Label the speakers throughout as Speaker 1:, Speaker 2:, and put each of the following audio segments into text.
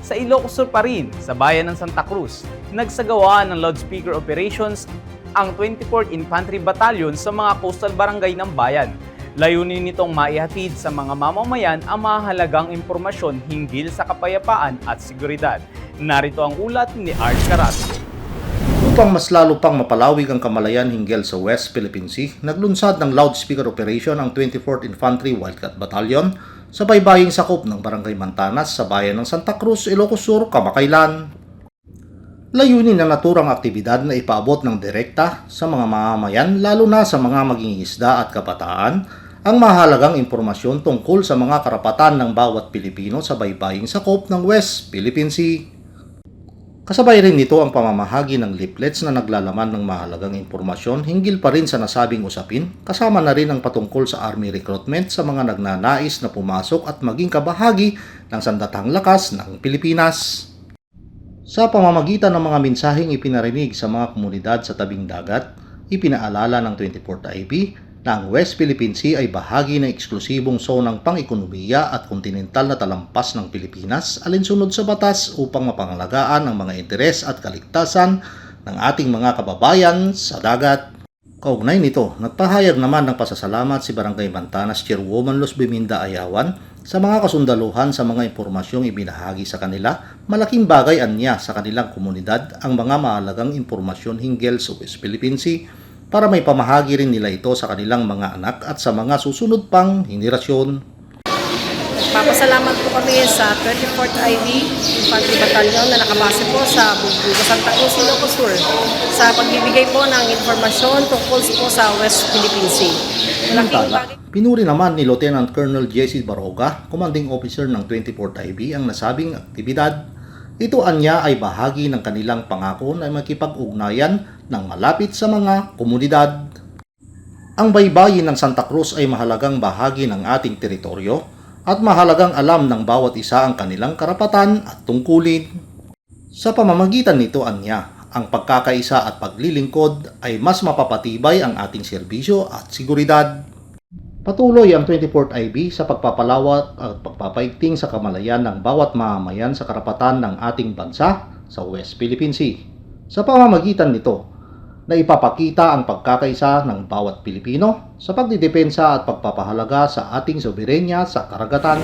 Speaker 1: Sa Ilocos Sur pa rin, sa bayan ng Santa Cruz, nagsagawa ng loudspeaker operations ang 24th Infantry Battalion sa mga coastal barangay ng bayan. Layunin nitong maihatid sa mga mamamayan ang mahalagang impormasyon hinggil sa kapayapaan at seguridad. Narito ang ulat ni Art Carrasco.
Speaker 2: Upang mas lalo pang mapalawig ang kamalayan hinggil sa West Philippine Sea, naglunsad ng loudspeaker operation ang 24th Infantry Wildcat Battalion sa baybaying sakop ng Barangay Mantanas sa bayan ng Santa Cruz, Ilocos Sur, kamakailan. Layunin ng naturang aktibidad na ipaabot ng direkta sa mga mamamayan, lalo na sa mga mangingisda at kabataan, ang mahalagang impormasyon tungkol sa mga karapatan ng bawat Pilipino sa baybaying sakop ng West Philippine Sea. Kasabay rin nito ang pamamahagi ng leaflets na naglalaman ng mahalagang impormasyon hinggil pa rin sa nasabing usapin, kasama na rin ang patungkol sa Army recruitment sa mga nagnanais na pumasok at maging kabahagi ng sandatahang lakas ng Pilipinas. Sa pamamagitan ng mga mensaheng ipinarinig sa mga komunidad sa tabing dagat, ipinaalala ng 24th IB na ang West Philippine Sea ay bahagi ng eksklusibong zonang pang-ekonomiya at kontinental na talampas ng Pilipinas alinsunod sa batas upang mapangalagaan ang mga interes at kaligtasan ng ating mga kababayan sa dagat. Kaugnay nito, nagpahayag naman ng pasasalamat si Barangay Mantanas Chairwoman Luz Biminda Ayawan sa mga kasundaluhan sa mga impormasyong ibinahagi sa kanila. Malaking bagay anya sa kanilang komunidad ang mga mahalagang impormasyon hinggil sa West Philippine Sea para may pamahagi rin nila ito sa kanilang mga anak at sa mga susunod pang henerasyon.
Speaker 3: Papasalamat po kami sa 24th IB Infantry Battalion na nakabase po sa Bubuga, Santa Cruz, Ilocos Sur sa pagbibigay po ng informasyon tungkol po sa West Philippine Sea.
Speaker 2: Samantala, pinuri naman ni Lieutenant Colonel Jesse Baroga, Commanding Officer ng 24th IB, ang nasabing aktibidad. Ito anya ay bahagi ng kanilang pangako na makipag-ugnayan ng malapit sa mga komunidad. Ang baybayin ng Santa Cruz ay mahalagang bahagi ng ating teritoryo at mahalagang alam ng bawat isa ang kanilang karapatan at tungkulin. Sa pamamagitan nito anya, ang pagkakaisa at paglilingkod ay mas mapapatibay ang ating serbisyo at seguridad. Patuloy ang 24th IB sa pagpapalawak at pagpapaigting sa kamalayan ng bawat mamamayan sa karapatan ng ating bansa sa West Philippine Sea. Sa pamamagitan nito, na ipapakita ang pagkakaisa ng bawat Pilipino sa pagdidepensa at pagpapahalaga sa ating soberenya sa karagatan.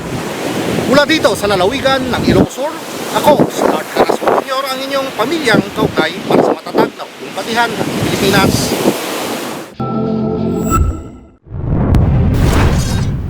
Speaker 2: Mula dito sa lalawigan ng Ilocos Sur, ako si Art Carrasco Jr. ang inyong pamilyang kaugnay para sa matatag na batihan ng Pilipinas.